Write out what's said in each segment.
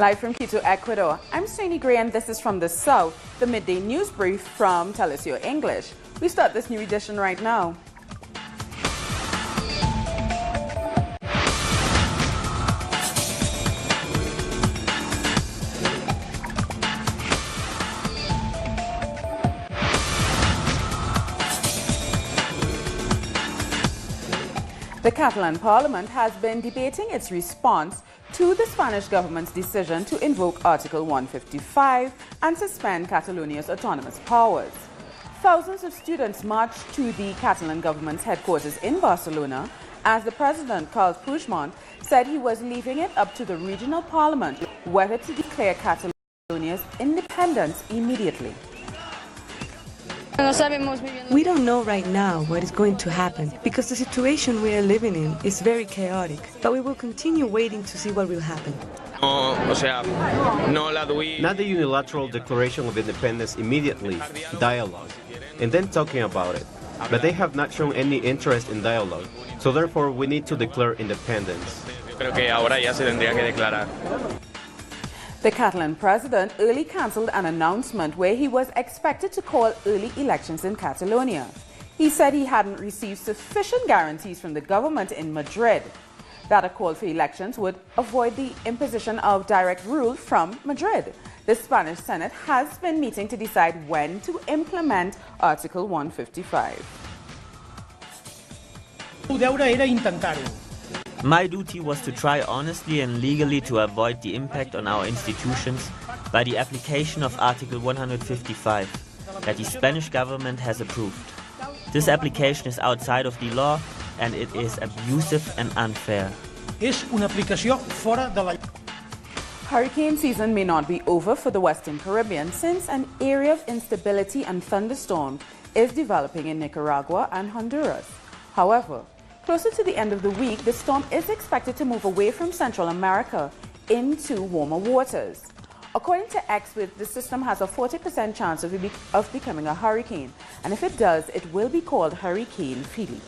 Live from Quito, Ecuador, I'm Srini Gray and this is From the South, the midday news brief from Telesur English. We start this new edition right now. The Catalan Parliament has been debating its response to the Spanish government's decision to invoke Article 155 and suspend Catalonia's autonomous powers. Thousands of students marched to the Catalan government's headquarters in Barcelona as the president, Carles Puigdemont, said he was leaving it up to the regional parliament whether to declare Catalonia's independence immediately. We don't know right now what is going to happen because the situation we are living in is very chaotic, but we will continue waiting to see what will happen. Not the unilateral declaration of independence immediately, dialogue, and then talking about it. But they have not shown any interest in dialogue, so therefore we need to declare independence. The Catalan president early cancelled an announcement where he was expected to call early elections in Catalonia. He said he hadn't received sufficient guarantees from the government in Madrid that a call for elections would avoid the imposition of direct rule from Madrid. The Spanish Senate has been meeting to decide when to implement Article 155. My duty was to try honestly and legally to avoid the impact on our institutions by the application of Article 155 that the Spanish government has approved. This application is outside of the law and it is abusive and unfair. Hurricane season may not be over for the Western Caribbean since an area of instability and thunderstorms is developing in Nicaragua and Honduras. However, closer to the end of the week, the storm is expected to move away from Central America into warmer waters. According to experts, the system has a 40% chance of becoming a hurricane, and if it does, it will be called Hurricane Philly.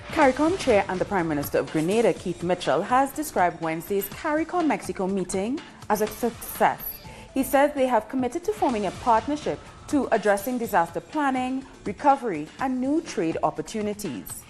Caricom Chair and the Prime Minister of Grenada, Keith Mitchell, has described Wednesday's Caricom Mexico meeting as a success. He says they have committed to forming a partnership to addressing disaster planning, recovery, and new trade opportunities.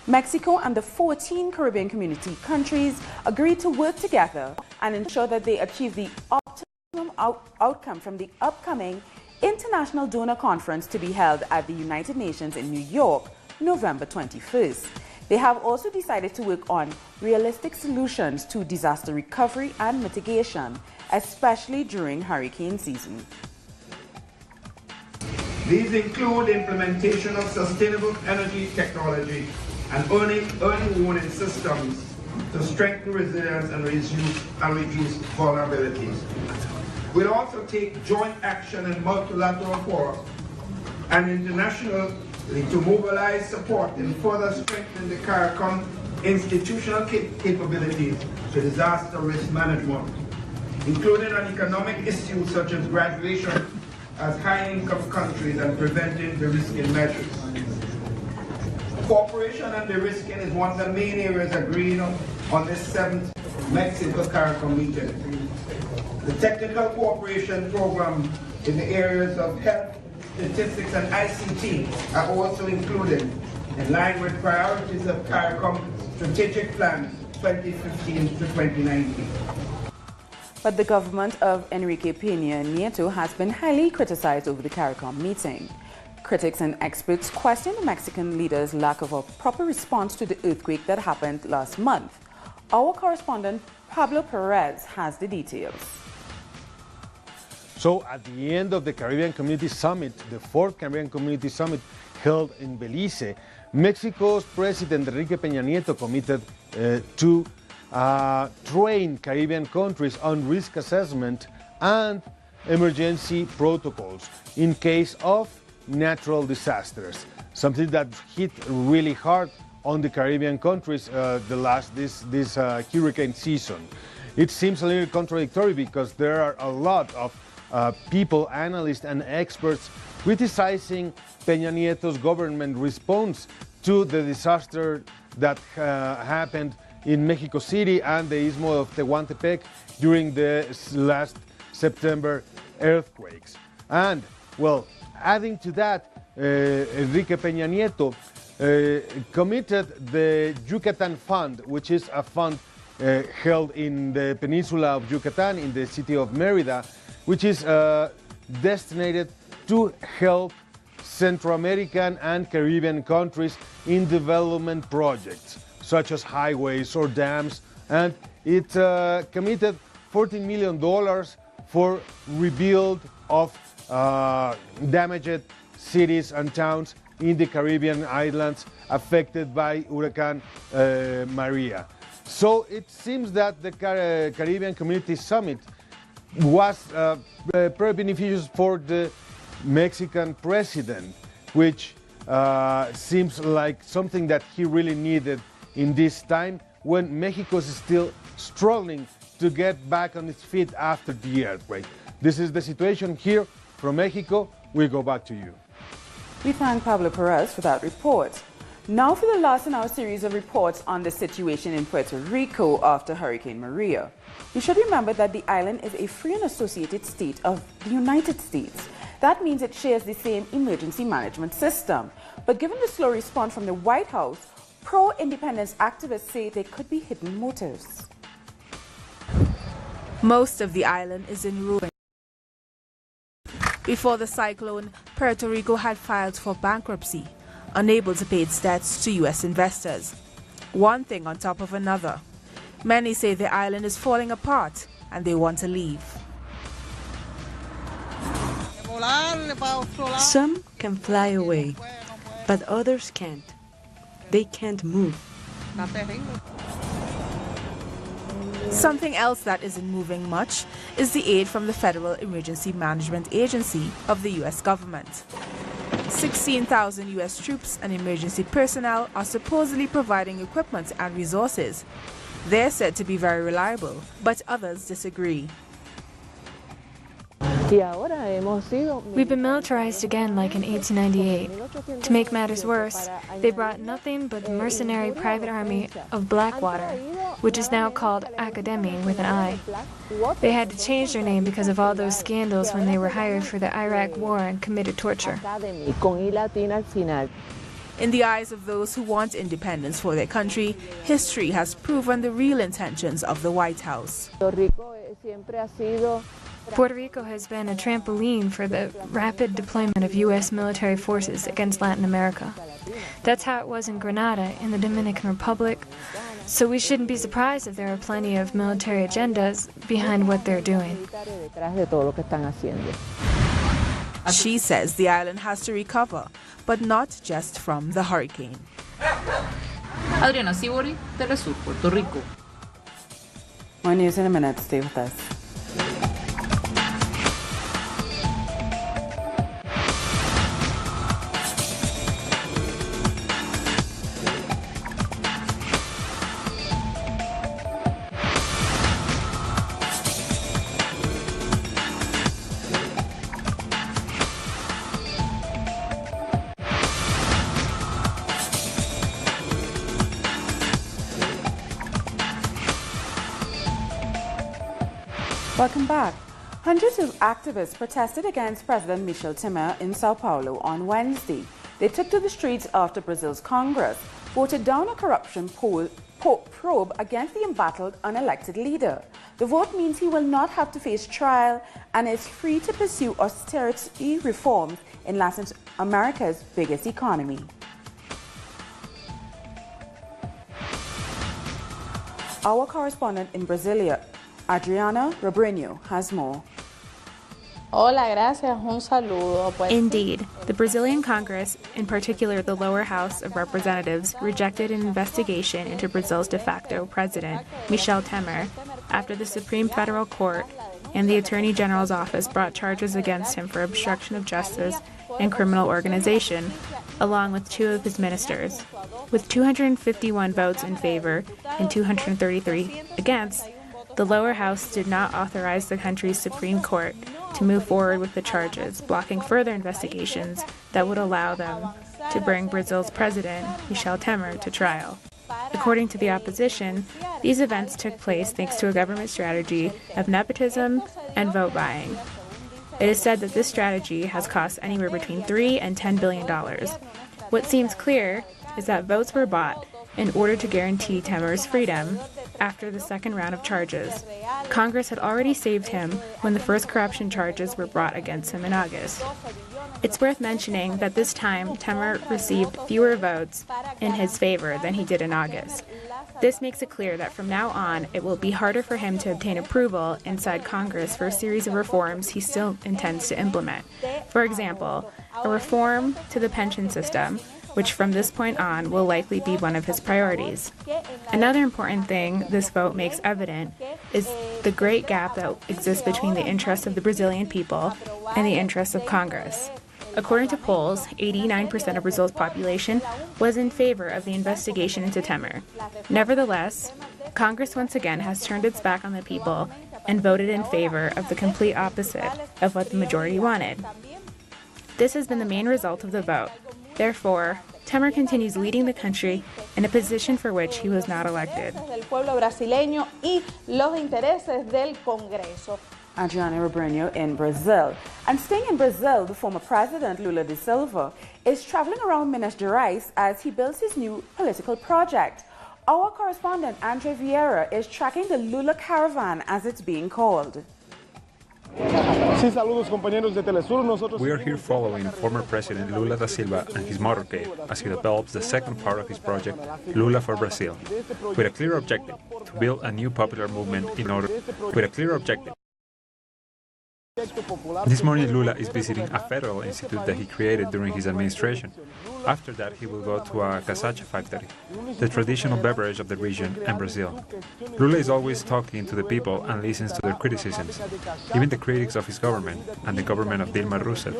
Mexico and the 14 Caribbean community countries agreed to work together and ensure that they achieve the optimum outcome from the upcoming International Donor Conference to be held at the United Nations in New York, November 21st. They have also decided to work on realistic solutions to disaster recovery and mitigation, especially during hurricane season. These include implementation of sustainable energy technology and early warning systems to strengthen resilience and reduce vulnerabilities. We'll also take joint action in multilateral fora and internationally to mobilize support in further strengthening the Caricom institutional capabilities to disaster risk management, including on economic issues such as graduation as high-income countries and preventing de-risking measures. Cooperation and de-risking is one of the main areas agreed on this 7th Mexico Caricom meeting. The technical cooperation program in the areas of health, statistics and ICT are also included in line with priorities of Caricom Strategic Plan 2015 to 2019. But the government of Enrique Peña Nieto has been highly criticized over the Caricom meeting. Critics and experts question the Mexican leader's lack of a proper response to the earthquake that happened last month. Our correspondent Pablo Perez has the details. So at the end of the Caribbean Community Summit, the 4th Caribbean Community Summit held in Belize, Mexico's President Enrique Peña Nieto committed to train Caribbean countries on risk assessment and emergency protocols in case of natural disasters, something that hit really hard on the Caribbean countries this hurricane season. It seems a little contradictory because there are a lot of people, analysts and experts criticizing Peña Nieto's government response to the disaster that happened in Mexico City and the Istmo of Tehuantepec during the last September earthquakes. And, well, adding to that, Enrique Peña Nieto committed the Yucatan Fund, which is a fund held in the peninsula of Yucatan, in the city of Mérida, which is destined to help Central American and Caribbean countries in development projects, such as highways or dams, and it committed $14 million for rebuild of damaged cities and towns in the Caribbean islands affected by Hurricane Maria. So it seems that the Caribbean Community Summit was very beneficial for the Mexican president, which seems like something that he really needed in this time when Mexico is still struggling to get back on its feet after the earthquake. This is the situation here from Mexico. We go back to you. We thank Pablo Perez for that report. Now for the last in our series of reports on the situation in Puerto Rico after Hurricane Maria. We should remember that the island is a free and associated state of the United States. That means it shares the same emergency management system. But given the slow response from the White House, pro-independence activists say there could be hidden motives. Most of the island is in ruin. Before the cyclone, Puerto Rico had filed for bankruptcy, unable to pay its debts to U.S. investors. One thing on top of another. Many say the island is falling apart and they want to leave. Some can fly away, but others can't. They can't move. Something else that isn't moving much is the aid from the Federal Emergency Management Agency of the U.S. government. 16,000 U.S. troops and emergency personnel are supposedly providing equipment and resources. They're said to be very reliable, but others disagree. We've been militarized again like in 1898. To make matters worse, they brought nothing but the mercenary private army of Blackwater, which is now called Academy with an I. They had to change their name because of all those scandals when they were hired for the Iraq War and committed torture. In the eyes of those who want independence for their country, history has proven the real intentions of the White House. Puerto Rico has been a trampoline for the rapid deployment of U.S. military forces against Latin America. That's how it was in Grenada, in the Dominican Republic, so we shouldn't be surprised if there are plenty of military agendas behind what they're doing. She says the island has to recover, but not just from the hurricane. Adriana Sibori, Telesur, Puerto Rico. More news in a minute. Stay with us. Welcome back. Hundreds of activists protested against President Michel Temer in Sao Paulo on Wednesday. They took to the streets after Brazil's Congress voted down a corruption probe against the embattled unelected leader. The vote means he will not have to face trial and is free to pursue austerity reforms in Latin America's biggest economy. Our correspondent in Brasilia, Adriana Robreño, has more. Indeed, the Brazilian Congress, in particular the lower house of representatives, rejected an investigation into Brazil's de facto president, Michel Temer, after the Supreme Federal Court and the Attorney General's office brought charges against him for obstruction of justice and criminal organization, along with 2 of his ministers. With 251 votes in favor and 233 against, the lower house did not authorize the country's Supreme Court to move forward with the charges, blocking further investigations that would allow them to bring Brazil's president, Michel Temer, to trial. According to the opposition, these events took place thanks to a government strategy of nepotism and vote buying. It is said that this strategy has cost anywhere between $3 and $10 billion. What seems clear is that votes were bought in order to guarantee Temer's freedom after the second round of charges. Congress had already saved him when the first corruption charges were brought against him in August. It's worth mentioning that this time Temer received fewer votes in his favor than he did in August. This makes it clear that from now on it will be harder for him to obtain approval inside Congress for a series of reforms he still intends to implement. For example, a reform to the pension system, which from this point on will likely be one of his priorities. Another important thing this vote makes evident is the great gap that exists between the interests of the Brazilian people and the interests of Congress. According to polls, 89% of Brazil's population was in favor of the investigation into Temer. Nevertheless, Congress once again has turned its back on the people and voted in favor of the complete opposite of what the majority wanted. This has been the main result of the vote. Therefore, Temer continues leading the country in a position for which he was not elected. Adriana Robreño in Brazil. And staying in Brazil, the former President Lula da Silva is traveling around Minas Gerais as he builds his new political project. Our correspondent Andre Vieira is tracking the Lula caravan, as it's being called. We are here following former President Lula da Silva and his motorcade as he develops the second part of his project, Lula for Brazil, with a clear objective to build a new popular movement This morning Lula is visiting a federal institute that he created during his administration. After that, he will go to a cachaça factory, the traditional beverage of the region and Brazil. Lula is always talking to the people and listens to their criticisms, even the critics of his government and the government of Dilma Rousseff.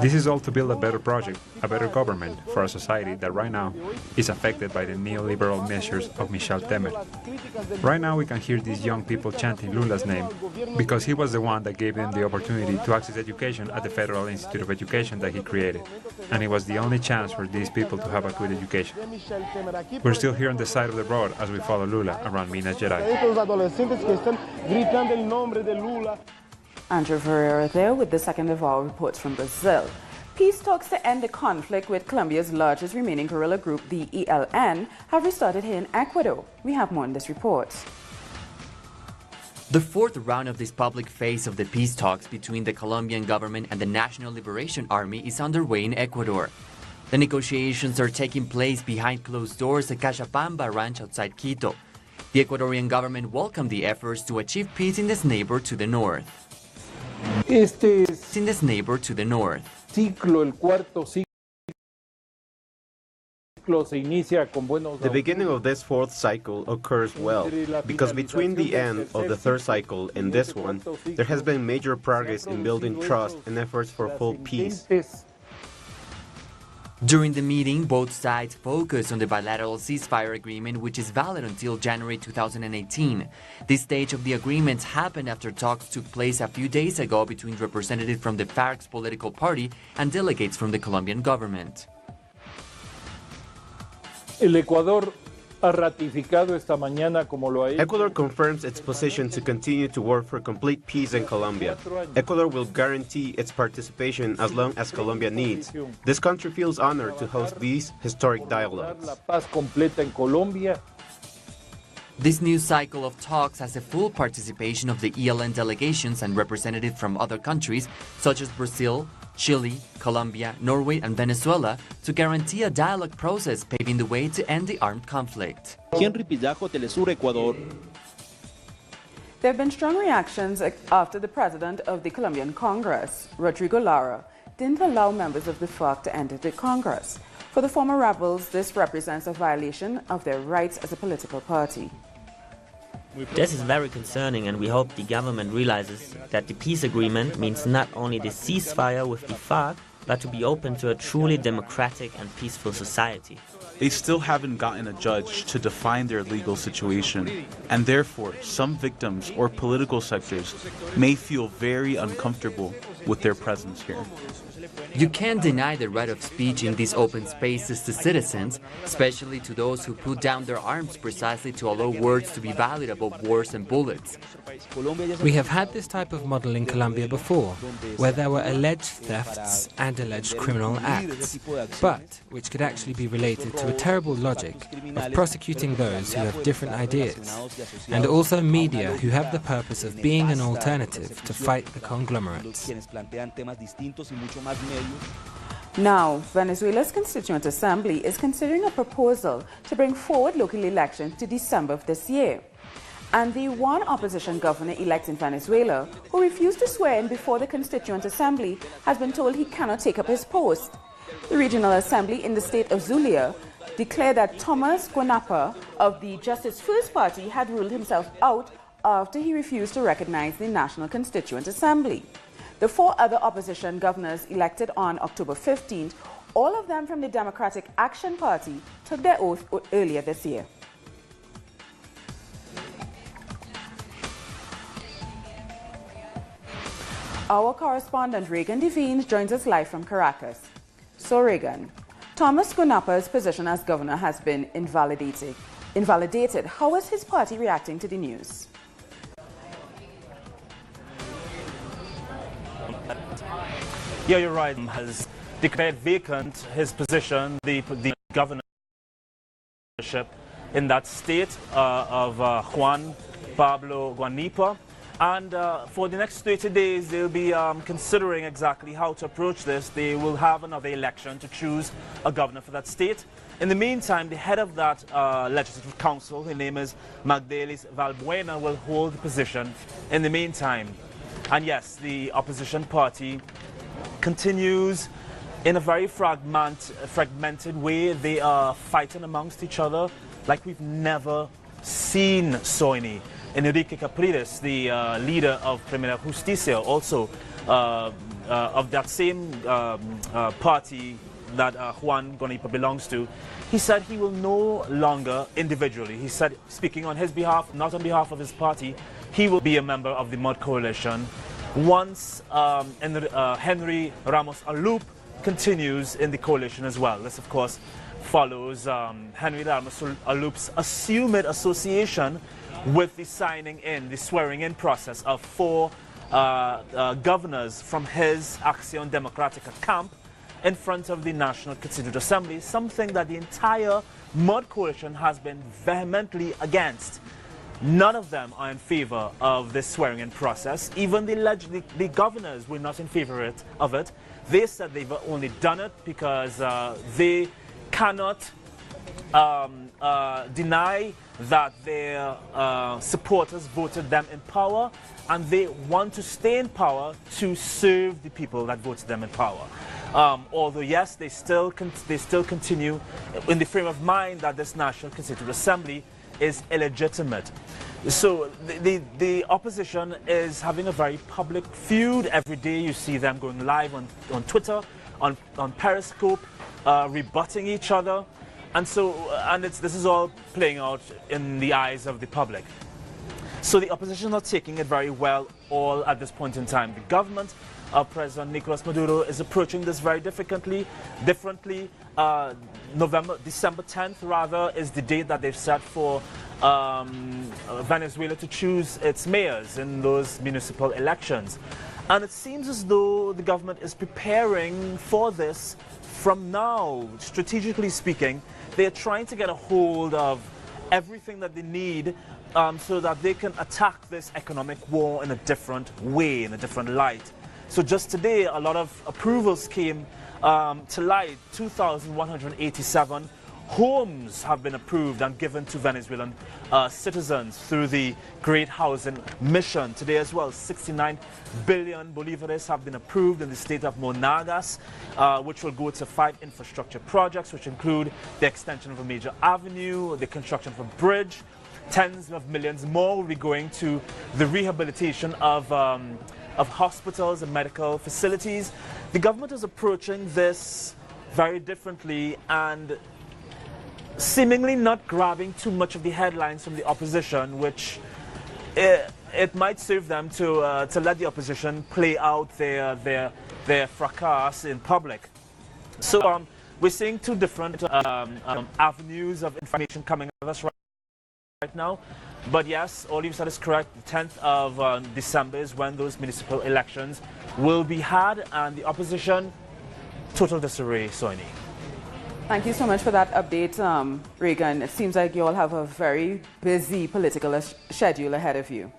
This is all to build a better project, a better government for a society that right now is affected by the neoliberal measures of Michel Temer. Right now we can hear these young people chanting Lula's name because he was the one that gave them the opportunity to access education at the Federal Institute of Education that he created, and it was the only chance for these people to have a good education. We're still here on the side of the road as we follow Lula around Minas Gerais. Andrew Ferreira there with the second of our reports from Brazil. Peace talks to end the conflict with Colombia's largest remaining guerrilla group, the ELN, have restarted here in Ecuador. We have more in this report. The fourth round of this public phase of the peace talks between the Colombian government and the National Liberation Army is underway in Ecuador. The negotiations are taking place behind closed doors at Cachapamba ranch outside Quito. The Ecuadorian government welcomed the efforts to achieve peace in this neighbor to the north. The beginning of this fourth cycle occurs well, because between the end of the third cycle and this one, there has been major progress in building trust and efforts for full peace. During the meeting, both sides focused on the bilateral ceasefire agreement, which is valid until January 2018. This stage of the agreement happened after talks took place a few days ago between representatives from the FARC's political party and delegates from the Colombian government. Ecuador confirms its position to continue to work for complete peace in Colombia. Ecuador will guarantee its participation as long as Colombia needs. This country feels honored to host these historic dialogues. This new cycle of talks has a full participation of the ELN delegations and representatives from other countries such as Brazil, Chile, Colombia, Norway and Venezuela to guarantee a dialogue process paving the way to end the armed conflict. There have been strong reactions after the president of the Colombian Congress, Rodrigo Lara, didn't allow members of the FARC to enter the Congress. For the former rebels, this represents a violation of their rights as a political party. This is very concerning, and we hope the government realizes that the peace agreement means not only the ceasefire with the FARC, but to be open to a truly democratic and peaceful society. They still haven't gotten a judge to define their legal situation, and therefore some victims or political sectors may feel very uncomfortable with their presence here. You can't deny the right of speech in these open spaces to citizens, especially to those who put down their arms precisely to allow words to be valid above wars and bullets. We have had this type of model in Colombia before, where there were alleged thefts and alleged criminal acts, but which could actually be related to a terrible logic of prosecuting those who have different ideas, and also media who have the purpose of being an alternative to fight the conglomerates. Now, Venezuela's Constituent Assembly is considering a proposal to bring forward local elections to December of this year. And the one opposition governor-elect in Venezuela, who refused to swear in before the Constituent Assembly, has been told he cannot take up his post. The Regional Assembly in the state of Zulia declared that Thomas Guanapa of the Justice First Party had ruled himself out after he refused to recognize the National Constituent Assembly. The four other opposition governors elected on October 15th, all of them from the Democratic Action Party, took their oath earlier this year. Our correspondent Reagan Devine joins us live from Caracas. So Reagan, Thomas Guanapa's position as governor has been invalidated. How is his party reacting to the news? Yeah, you're right. Has declared vacant his position, the governorship in that state of Juan Pablo Guanipa. And for the next 30 days, they'll be considering exactly how to approach this. They will have another election to choose a governor for that state. In the meantime, the head of that legislative council, her name is Magdalis Valbuena, will hold the position in the meantime. And yes, the opposition party continues in a very fragmented way. They are fighting amongst each other like we've never seen, Soini. Enrique Capriles, the leader of Primera Justicia, also of that same party that Juan Guanipa belongs to, he said he will no longer individually, he said, speaking on his behalf, not on behalf of his party, he will be a member of the MUD coalition once Henry Ramos Alup continues in the coalition as well. This, of course, follows Henry Ramos Alup's assumed association with the swearing in process of four governors from his Acción Democrática camp in front of the National Constituent Assembly, something that the entire MUD coalition has been vehemently against. None of them are in favor of this swearing in process. Even the governors were not in favor of it. They said they've only done it because they cannot deny that their supporters voted them in power, and they want to stay in power to serve the people that voted them in power. Although yes, they still continue in the frame of mind that this National Constituent Assembly is illegitimate. So the opposition is having a very public feud. Every day you see them going live on Twitter, on Periscope, rebutting each other. And so, this is all playing out in the eyes of the public. So the opposition are taking it very well all at this point in time. The government of President Nicolas Maduro is approaching this very differently. December 10th, rather, is the date that they've set for Venezuela to choose its mayors in those municipal elections. And it seems as though the government is preparing for this from now, strategically speaking. They're trying to get a hold of everything that they need so that they can attack this economic war in a different way, in a different light. So just today, a lot of approvals came to light. 2,187 homes have been approved and given to Venezuelan citizens through the Great Housing Mission. Today as well, 69 billion bolivares have been approved in the state of Monagas, which will go to 5 infrastructure projects, which include the extension of a major avenue, the construction of a bridge. Tens of millions more will be going to the rehabilitation of hospitals and medical facilities. The government is approaching this very differently and seemingly not grabbing too much of the headlines from the opposition, which it might serve them to let the opposition play out their fracas in public. So we're seeing two different avenues of information coming at us right now. But yes, all you've said is correct. The 10th of December is when those municipal elections will be had, and the opposition, total disarray, Soini. Thank you so much for that update, Reagan. It seems like you all have a very busy political schedule ahead of you.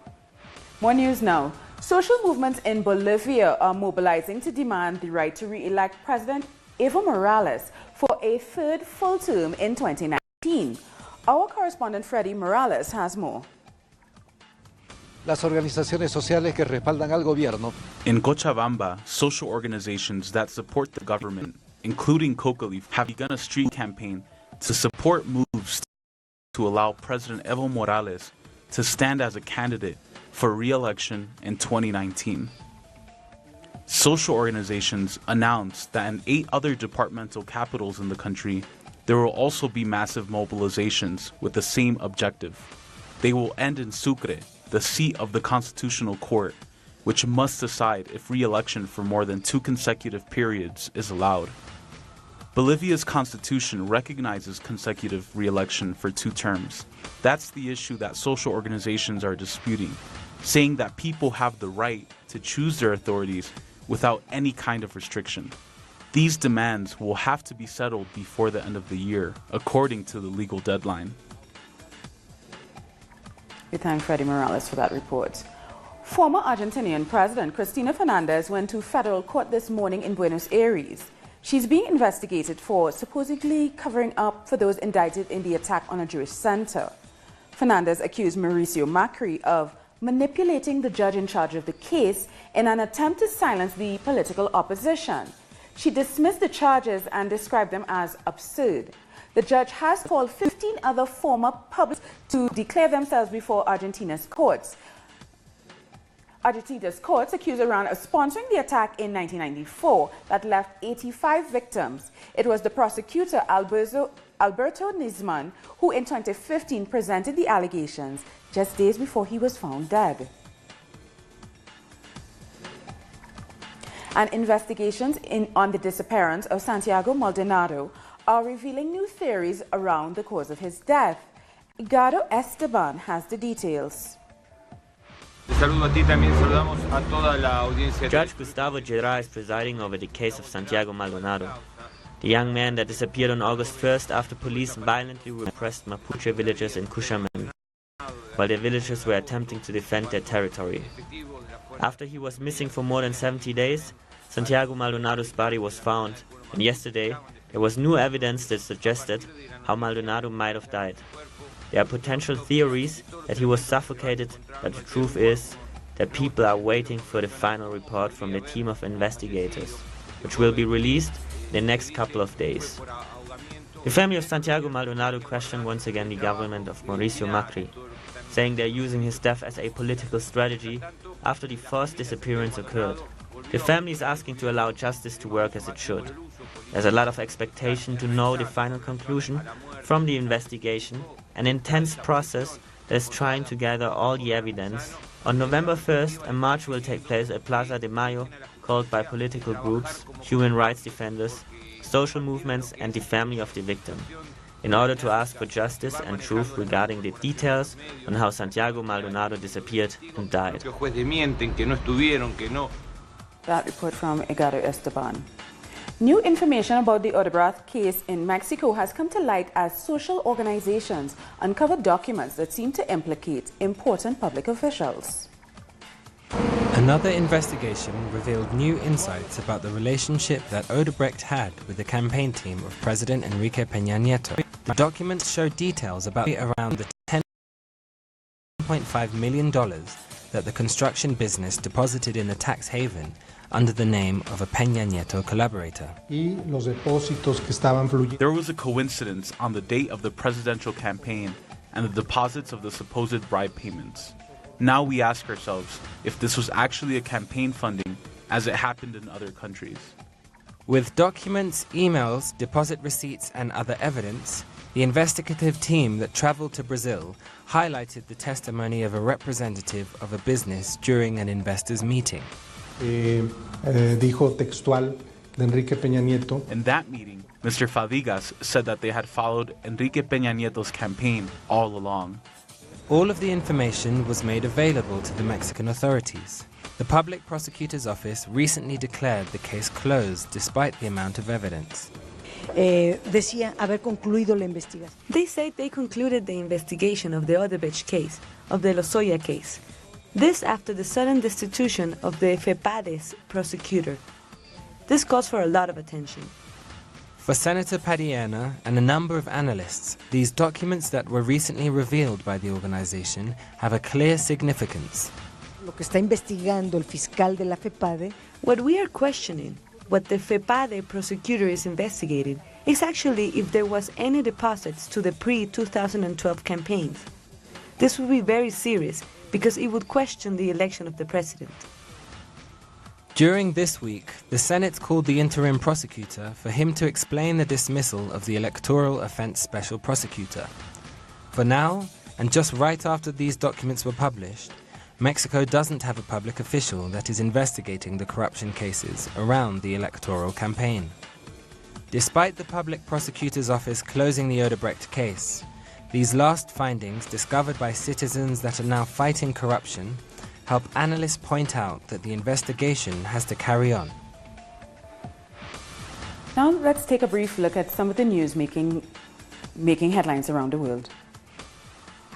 More news now. Social movements in Bolivia are mobilizing to demand the right to re-elect President Evo Morales for a third full term in 2019. Our correspondent Freddie Morales has more. Las organizaciones sociales que respaldan al gobierno. In Cochabamba, social organizations that support the government, including Coca Leaf, have begun a street campaign to support moves to allow President Evo Morales to stand as a candidate for re-election in 2019. Social organizations announced that in 8 other departmental capitals in the country, there will also be massive mobilizations with the same objective. They will end in Sucre, the seat of the Constitutional Court, which must decide if re-election for more than 2 consecutive periods is allowed. Bolivia's constitution recognizes consecutive re-election for 2 terms. That's the issue that social organizations are disputing, saying that people have the right to choose their authorities without any kind of restriction. These demands will have to be settled before the end of the year, according to the legal deadline. We thank Freddie Morales for that report. Former Argentinian President Cristina Fernandez went to federal court this morning in Buenos Aires. She's being investigated for supposedly covering up for those indicted in the attack on a Jewish center. Fernandez accused Mauricio Macri of manipulating the judge in charge of the case in an attempt to silence the political opposition. She dismissed the charges and described them as absurd. The judge has called 15 other former publics to declare themselves before Argentina's courts. Argentina's courts accused Iran of sponsoring the attack in 1994 that left 85 victims. It was the prosecutor Alberto Nisman who in 2015 presented the allegations just days before he was found dead. And investigations on the disappearance of Santiago Maldonado are revealing new theories around the cause of his death. Igaro Esteban has the details. Judge Gustavo Gerard is presiding over the case of Santiago Maldonado, the young man that disappeared on August 1st after police violently repressed Mapuche villagers in Cushamanga, while the villagers were attempting to defend their territory. After he was missing for more than 70 days, Santiago Maldonado's body was found, and yesterday there was new evidence that suggested how Maldonado might have died. There are potential theories that he was suffocated, but the truth is that people are waiting for the final report from the team of investigators, which will be released in the next couple of days. The family of Santiago Maldonado questioned once again the government of Mauricio Macri, saying they're using his death as a political strategy after the forced disappearance occurred. The family is asking to allow justice to work as it should. There's a lot of expectation to know the final conclusion from the investigation, an intense process that is trying to gather all the evidence. On November 1st, a march will take place at Plaza de Mayo, called by political groups, human rights defenders, social movements and the family of the victim, in order to ask for justice and truth regarding the details on how Santiago Maldonado disappeared and died. That report from Igaro Esteban. New information about the Odebrecht case in Mexico has come to light as social organizations uncovered documents that seem to implicate important public officials. Another investigation revealed new insights about the relationship that Odebrecht had with the campaign team of President Enrique Peña Nieto. The documents show details about around the $10.5 million that the construction business deposited in a tax haven under the name of a Peña Nieto collaborator. There was a coincidence on the date of the presidential campaign and the deposits of the supposed bribe payments. Now we ask ourselves if this was actually a campaign funding, as it happened in other countries. With documents, emails, deposit receipts and other evidence, the investigative team that traveled to Brazil highlighted the testimony of a representative of a business during an investors' meeting. Dijo textual de Enrique Peña Nieto. In that meeting, Mr. Fadigas said that they had followed Enrique Peña Nieto's campaign all along. All of the information was made available to the Mexican authorities. The public prosecutor's office recently declared the case closed despite the amount of evidence. They said they concluded the investigation of the Odebrecht case, of the Lozoya case. This after the sudden destitution of the FEPADE's prosecutor. This calls for a lot of attention. For Senator Padierna and a number of analysts, these documents that were recently revealed by the organization have a clear significance. What we are questioning, what the FEPADE prosecutor is investigating, is actually if there was any deposits to the pre-2012 campaigns. This would be very serious because it would question the election of the president. During this week, the Senate called the interim prosecutor for him to explain the dismissal of the Electoral Offense Special Prosecutor. For now, and just right after these documents were published, Mexico doesn't have a public official that is investigating the corruption cases around the electoral campaign. Despite the public prosecutor's office closing the Odebrecht case, these last findings discovered by citizens that are now fighting corruption help analysts point out that the investigation has to carry on. Now let's take a brief look at some of the news making headlines around the world.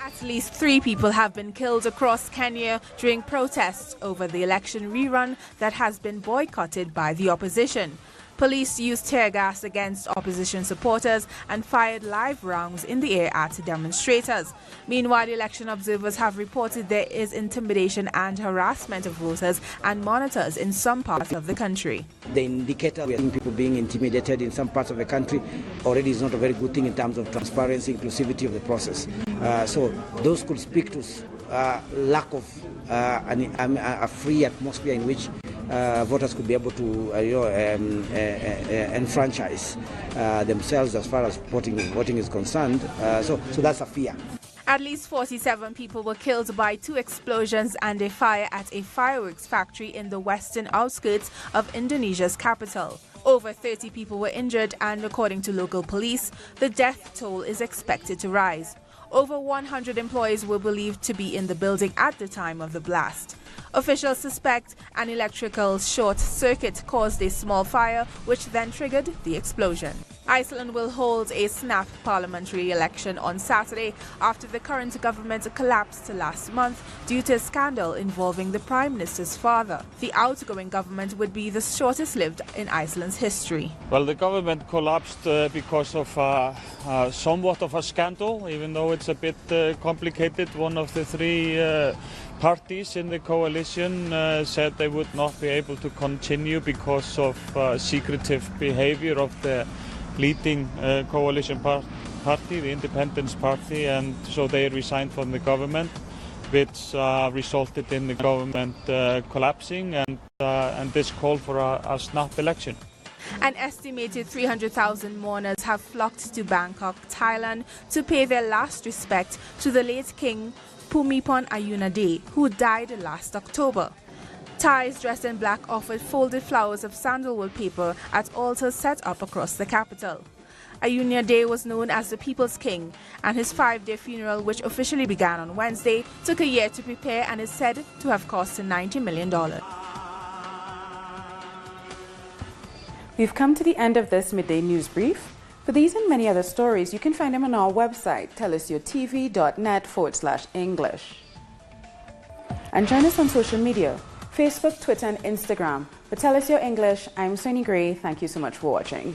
At least 3 people have been killed across Kenya during protests over the election rerun that has been boycotted by the opposition. Police used tear gas against opposition supporters and fired live rounds in the air at demonstrators. Meanwhile, election observers have reported there is intimidation and harassment of voters and monitors in some parts of the country. The indicator we are seeing people being intimidated in some parts of the country already is not a very good thing in terms of transparency, inclusivity of the process. So those could speak to lack of a free atmosphere in which voters could be able to enfranchise themselves as far as voting is concerned. So that's a fear. At least 47 people were killed by 2 explosions and a fire at a fireworks factory in the western outskirts of Indonesia's capital. Over 30 people were injured, and according to local police, the death toll is expected to rise. Over 100 employees were believed to be in the building at the time of the blast. Officials suspect an electrical short circuit caused a small fire, which then triggered the explosion. Iceland will hold a snap parliamentary election on Saturday after the current government collapsed last month due to a scandal involving the Prime Minister's father. The outgoing government would be the shortest lived in Iceland's history. Well, the government collapsed because of somewhat of a scandal, even though it's a bit complicated. One of the 3 parties in the coalition said they would not be able to continue because of secretive behavior of the leading coalition party, the Independence Party, and so they resigned from the government, which resulted in the government collapsing, and this called for a snap election. An estimated 300,000 mourners have flocked to Bangkok, Thailand, to pay their last respect to the late King Bhumibol Adulyadej, who died last October. Thais dressed in black offered folded flowers of sandalwood paper at altars set up across the capital. Adulyadej was known as the People's King, and his 5-day funeral, which officially began on Wednesday, took a year to prepare and is said to have cost $90 million. We've come to the end of this midday news brief. For these and many other stories, you can find them on our website, telesyourtv.net/English. And join us on social media, Facebook, Twitter, and Instagram. For Tell Us Your English, I'm Sonny Gray. Thank you so much for watching.